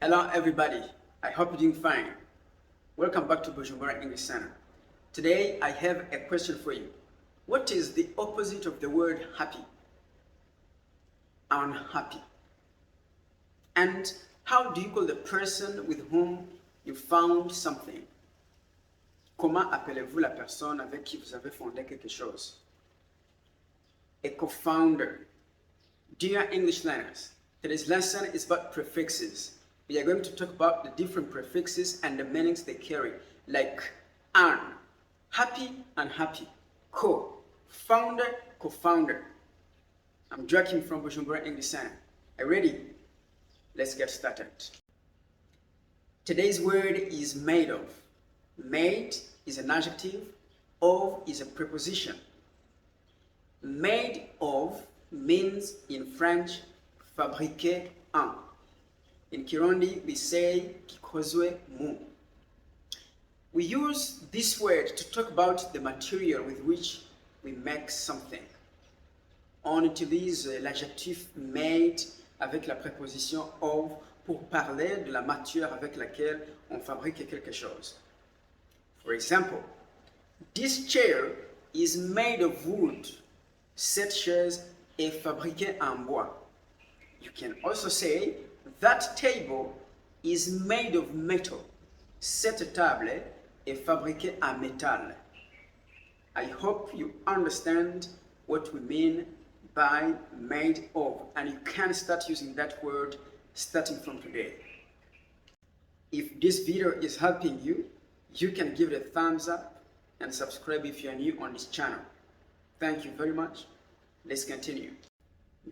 Hello everybody, I hope you're doing fine. Welcome back to Vocabulaire English Center. Today I have a question for you. What is the opposite of the word happy? Unhappy. And how do you call the person with whom you found something? Comment appelez-vous la personne avec qui vous avez fondé quelque chose? A co-founder. Dear English learners, today's lesson is about prefixes. We are going to talk about the different prefixes and the meanings they carry, like an, happy, unhappy, co, founder, co-founder. I'm Joachim from Vocabulaire English Center. Are you ready? Let's get started. Today's word is made of. Made is an adjective, of is a preposition. Made of means in French, fabriqué en. In Kirundi, we say kikozwe mu. We use this word to talk about the material with which we make something. On utilise l'adjectif made avec la préposition of pour parler de la matière avec laquelle on fabrique quelque chose. For example, this chair is made of wood. Cette chaise est fabriquée en bois. You can also say that table is made of metal. Cette table est fabriquée en métal. I hope you understand what we mean by made of, and you can start using that word starting from today. If this video is helping you, you can give it a thumbs up and subscribe if you are new on this channel. Thank you very much. Let's continue.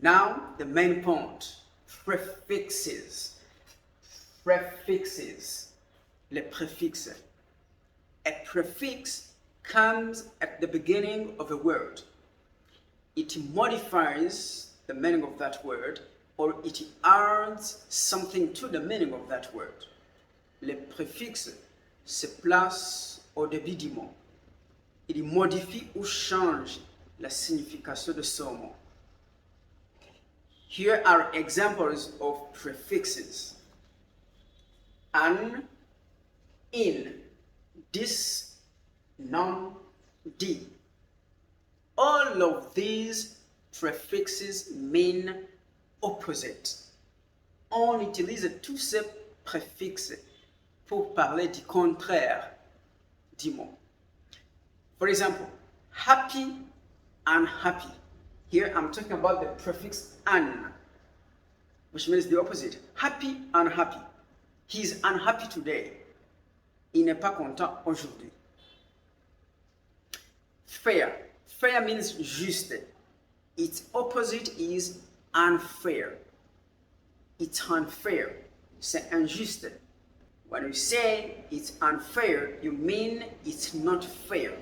Now, the main point. Prefixes. Prefixes. Les préfixes. A prefix comes at the beginning of a word. It modifies the meaning of that word, or it adds something to the meaning of that word. Les préfixes se placent au début du mot. Il modifie ou change la signification de son mot. Here are examples of prefixes. An, in, this, non, di. All of these prefixes mean opposite. On utilise tous ces préfixes pour parler du contraire du mot. For example, happy, unhappy. Here I'm talking about the prefix an, which means the opposite. Happy, unhappy. He is unhappy today. Il n'est pas content aujourd'hui. Fair. Fair means juste. Its opposite is unfair. It's unfair. C'est injuste. When you say it's unfair, you mean it's not fair.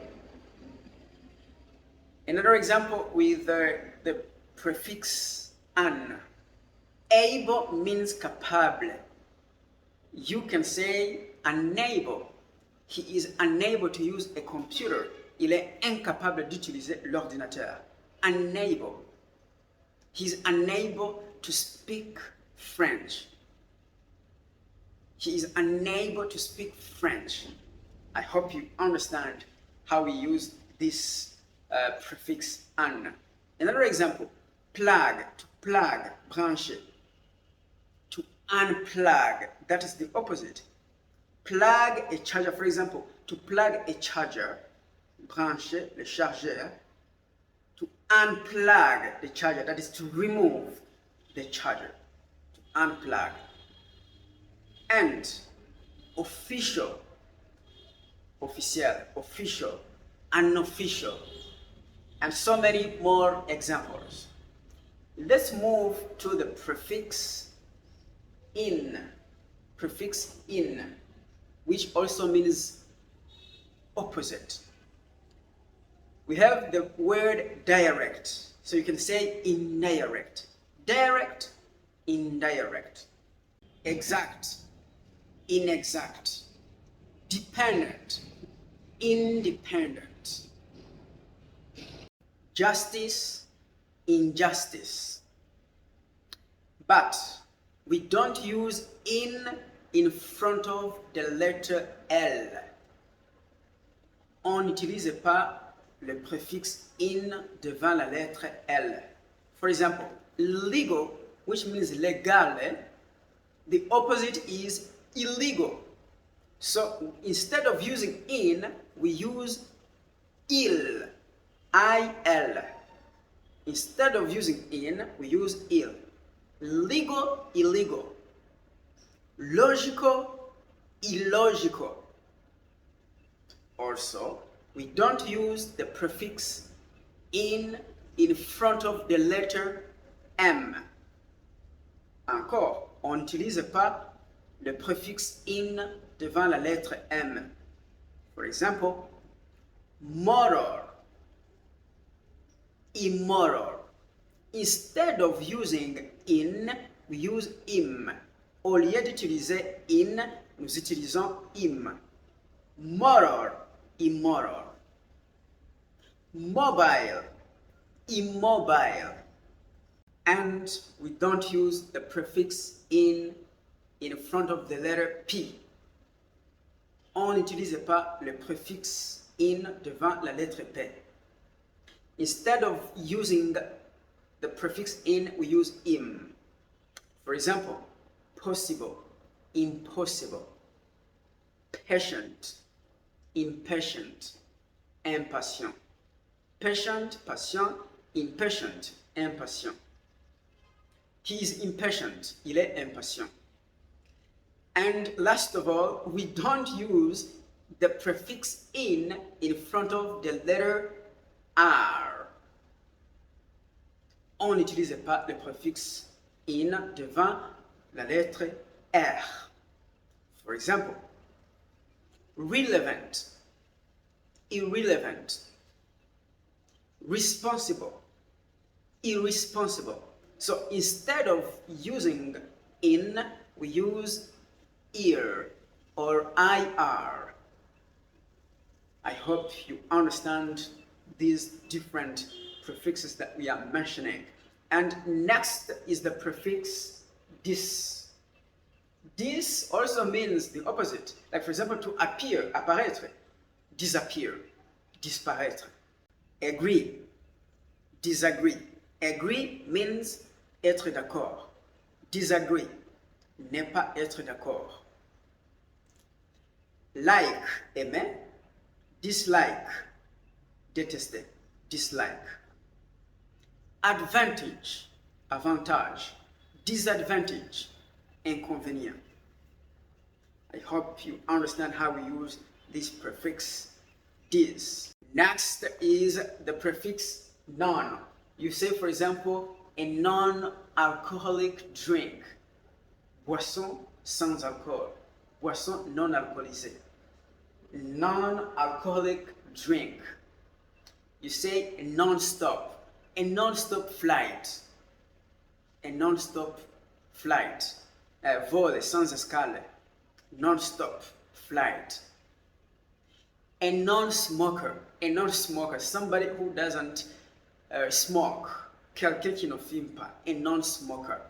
Another example with the prefix an. Able means capable. You can say unable. He is unable to use a computer. Il est incapable d'utiliser l'ordinateur. Unable. He is unable to speak French. He is unable to speak French. I hope you understand how we use this prefix an. Another example, plug, to plug, brancher. To unplug, that is the opposite. Plug a charger, for example, to plug a charger, brancher, le chargeur. To unplug the charger, that is to remove the charger. To unplug. And official, officiel, official, unofficial, and so many more examples. Let's move to the prefix in. Prefix in, which also means opposite. We have the word direct. So you can say indirect. Direct, indirect. Exact, inexact. Dependent, independent. Justice, injustice. But we don't use in front of the letter L. On n'utilise pas le préfixe in devant la lettre L. For example, legal, which means legal, the opposite is illegal. So instead of using in, we use il, I-L. Instead of using in, we use il. Legal, illegal. Logical, illogical. Also, we don't use the prefix in front of the letter M. Encore, on n'utilise pas le préfixe in devant la lettre M. For example, moral, immoral. Instead of using in, we use im. Au lieu d'utiliser in, nous utilisons im. Moral, immoral. Mobile, immobile. And we don't use the prefix in front of the letter P. On n'utilise pas le préfixe in devant la lettre P. Instead of using the prefix in, we use im. For example, possible, impossible. Patient, impatient, impatient. Patient, patient, impatient, impatient. He is impatient, il est impatient. And last of all, we don't use the prefix in front of the letter R. On n'utilise pas le préfixe in devant la lettre R. For example, relevant, irrelevant, responsible, irresponsible. So instead of using in, we use ir or IR. I hope you understand these different prefixes that we are mentioning. And next is the prefix dis. Dis also means the opposite. Like for example, to appear, apparaître, disappear, disparaître. Agree, disagree. Agree means être d'accord. Disagree, ne pas être d'accord. Like, aimer. Dislike, détester, dislike. Advantage, avantage. Disadvantage, inconvenient. I hope you understand how we use this prefix dis. Next is the prefix non. You say, for example, a non-alcoholic drink. Boisson sans alcool. Boisson non alcoolisée. Non-alcoholic drink. You say a non-stop. A non-stop flight. A non-stop flight. Vol sans escale. Non-stop flight. A non-smoker. A non-smoker. Somebody who doesn't smoke. Quelqu'un qui ne fume pas. A non-smoker.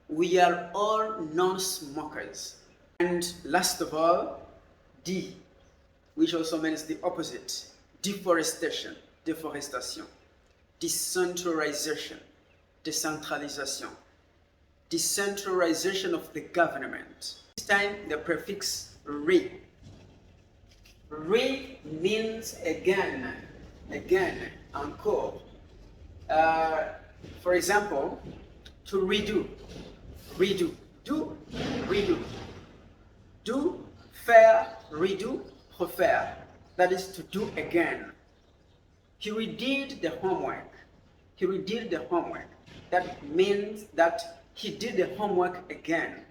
We are all non-smokers. And last of all, D, which also means the opposite. Deforestation, deforestation. Decentralization, decentralization. Decentralization of the government. This time the prefix re. Re means again, encore. For example, to redo, redo, do, redo. Do, faire, redo, refaire. That is to do again. He redid the homework. He redid the homework. That means that he did the homework again.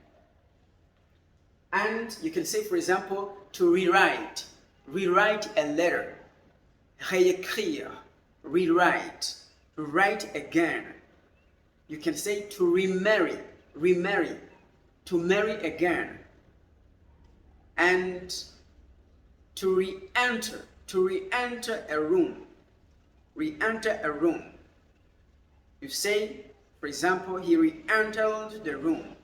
And you can say, for example, to rewrite. Rewrite a letter. Réécrire. Rewrite. Write again. You can say to remarry. Remarry. To marry again. And to re-enter a room. Re-enter a room. You say, for example, he re-entered the room.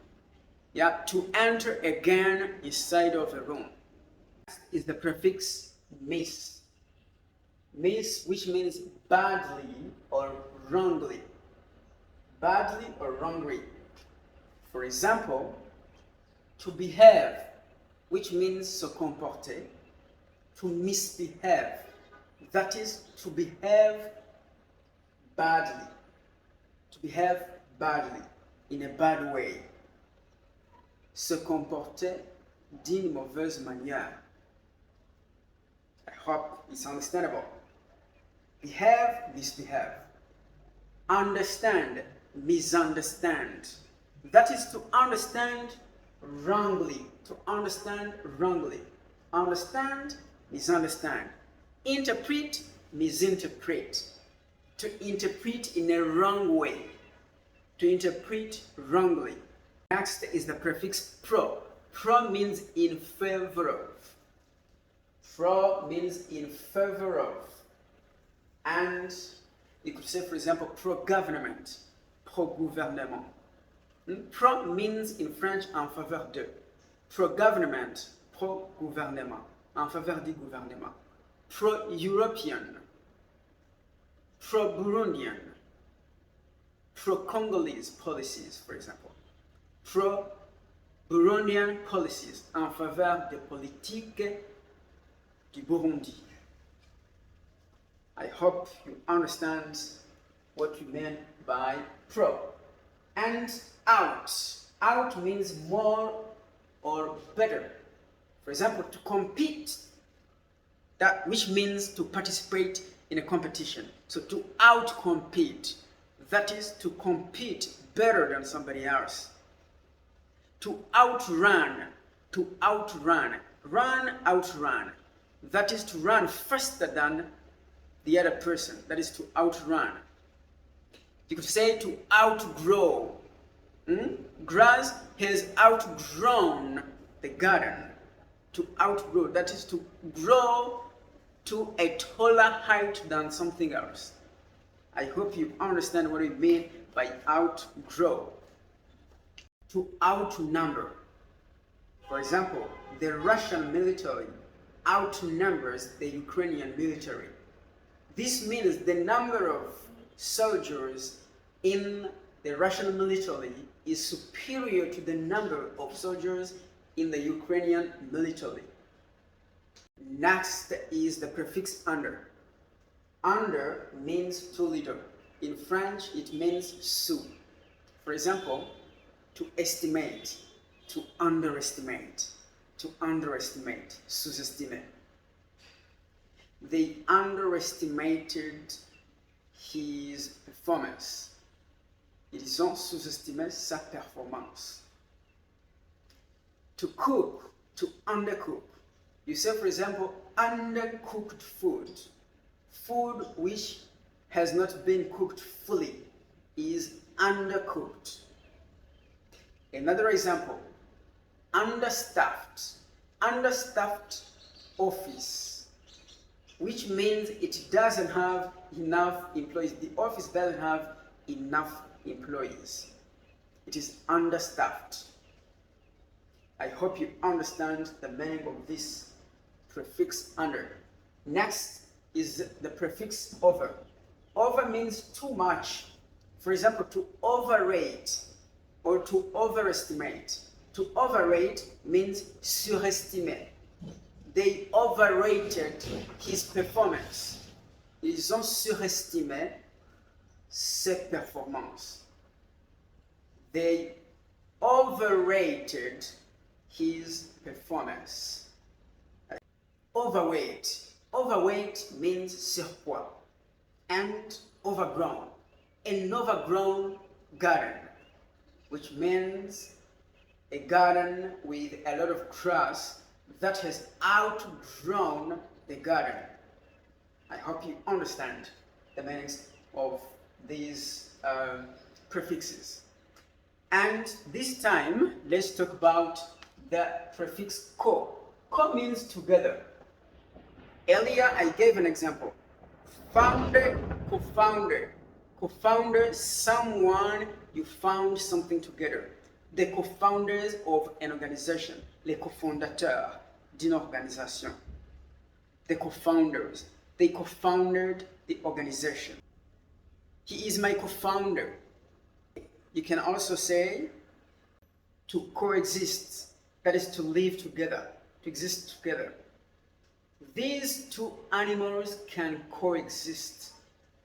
Yeah, to enter again inside of a room. Next is the prefix miss. Miss, which means badly or wrongly. Badly or wrongly. For example, to behave, which means se comporter. To misbehave, that is to behave badly. To behave badly, in a bad way. Se comporter d'une mauvaise manière. I hope it's understandable. Behave, misbehave. Understand, misunderstand. That is to understand wrongly. To understand wrongly. Understand, misunderstand. Interpret, misinterpret. To interpret in a wrong way. To interpret wrongly. Next is the prefix pro. Pro means in favor of. Pro means in favor of. And you could say, for example, pro-government, pro-gouvernement. Pro means in French en faveur de. Pro-government, pro-gouvernement, en faveur du gouvernement. Pro-European, pro-Burundian, pro-Congolese policies, for example. Pro-Burundian policies en faveur des politiques du Burundi. I hope you understand what we mean by pro. And out. Out means more or better. For example, to compete, that which means to participate in a competition. So to out-compete, that is to compete better than somebody else. To outrun, outrun. That is to run faster than the other person. That is to outrun. You could say to outgrow. Grass has outgrown the garden. To outgrow, that is to grow to a taller height than something else. I hope you understand what I mean by outgrow. To outnumber. For example, the Russian military outnumbers the Ukrainian military. This means the number of soldiers in the Russian military is superior to the number of soldiers in the Ukrainian military. Next is the prefix under. Under means too little. In French, it means sous. For example, to estimate, to underestimate, sous-estimer. They underestimated his performance. Ils ont sous-estimé sa performance. To cook, to undercook. You say, for example, undercooked food. Food which has not been cooked fully is undercooked. Another example, understaffed. Understaffed office, which means it doesn't have enough employees. The office doesn't have enough employees. It is understaffed. I hope you understand the meaning of this prefix under. Next is the prefix over. Over means too much. For example, to overrate or to overestimate. To overrate means surestimer. They overrated his performance. Ils ont surestimé ses performances. They overrated his performance. Overweight. Overweight means surpoids and overgrown. An overgrown garden, which means a garden with a lot of grass that has outgrown the garden. I hope you understand the meanings of these prefixes. And this time, let's talk about the prefix co. Co means together. Earlier, I gave an example. Founder, co-founder. Co-founder, someone you found something together. the co-founders of an organization, les cofondateurs d'une organisation. The co-founders, they co-founded the organization. He is my co-founder. You can also say to coexist, that is to live together, to exist together. These two animals can coexist,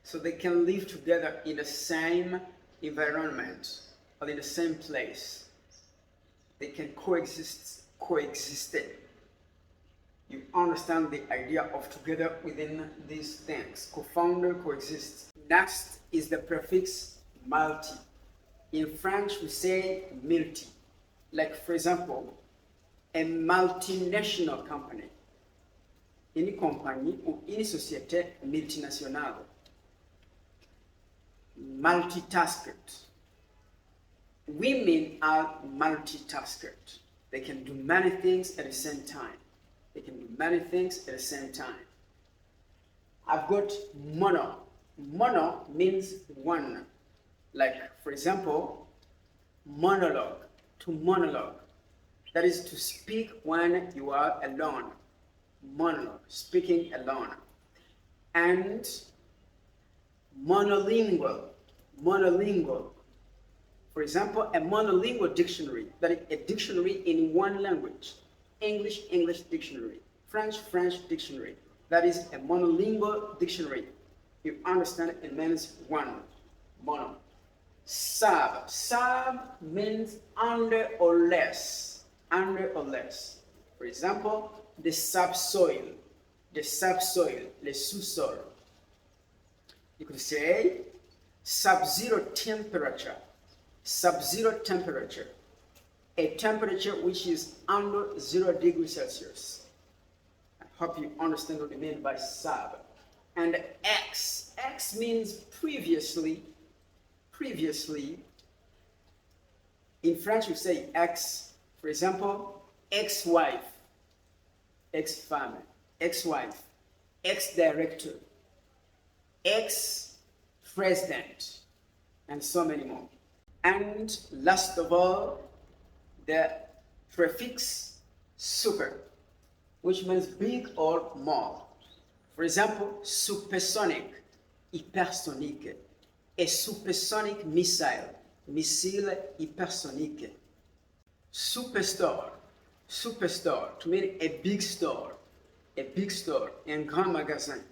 so they can live together in the same environment or in the same place. They can coexist. You understand the idea of together within these things. Co-founder, coexist. Next is the prefix multi. In French, we say multi. Like, for example, a multinational company. Une compagnie ou une société multinationale. Multitaskers. Women are multitaskers. They can do many things at the same time. I've got mono. Mono means one. Like, for example, monologue, to monologue. That is to speak when you are alone. Monologue, speaking alone. And monolingual. For example, a monolingual dictionary, that is a dictionary in one language. English dictionary. French dictionary. That is a monolingual dictionary. You understand, it means one. Mono. Sub means under or less. For example, the subsoil, le sous-sol. You could say sub-zero temperature, a temperature which is under 0 degrees Celsius. I hope you understand what I mean by sub. And ex means previously. In French we say ex. For example, ex-wife, ex-femme, ex-wife, ex-director, ex-president, and so many more. And last of all, the prefix super, which means big or more. For example, supersonic, hypersonique, a supersonic missile, missile hypersonique. Superstore, to mean a big store, un grand magasin.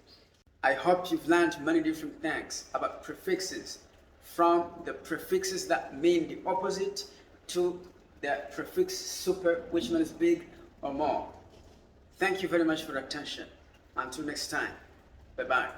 I hope you've learned many different things about prefixes, from the prefixes that mean the opposite to the prefix super, which means big or more. Thank you very much for your attention. Until next time, bye-bye.